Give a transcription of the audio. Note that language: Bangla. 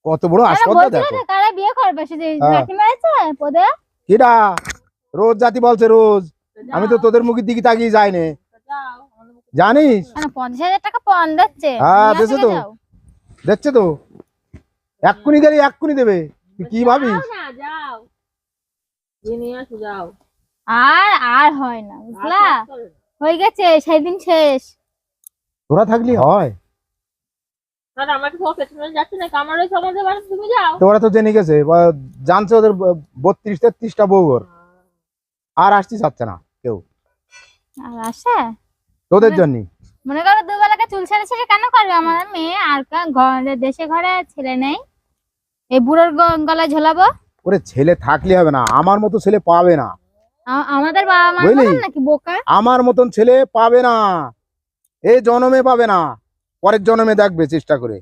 কত বড় আসপদ্দা দেখো। কারা বিয়ে করবে সে যে হ্যাঁ। লাঠি মেরেছে পদে। কিডা রোজ জাতি বলছে রোজ, আমি তো তোদের মুখের দিকে তাকিয়ে যাই না জানিস। 50,000 টাকা পণ দিচ্ছে। হ্যাঁ, নিয়ে দিছে থেকে তো। যাও। দেখছে তো এক্ষুনি গেলে এক্ষুনি দেবে, তুই কি ভাবিস? যাও গিয়ে নিয়ে আসো যাও। আর আর হয় না বুঝলা, হয়ে গেছে সেদিন শেষ। তোরা থাকলি হয়। আর আমার তো পেছনে যাচ্ছে না, আমার ওই সমাজে বাড়ি, তুমি যাও। তো ওরা তো জেনে গেছে বা জানছে ওদের 32-33টা বউ ঘর, আর আসতে চাচ্ছে না কেউ আর আসে তোদের জন্য। মনে করো দুবেলাকে চুল ছেড়ে ছেড়ে কেন করবে আমার মেয়ে? আর ঘরে দেশে ঘরে ছেলে নেই, এই বুড়োর গলায় ঝোলাবো? ওরে ছেলে থাকলে হবে না, আমার মতো ছেলে পাবে না। আমাদের বাবা মা বুঝলি? নাকি বোকা? আমার মতন ছেলে পাবে না, এই জন্মে পাবে না, পরের জন্মে দেখবে চেষ্টা করে।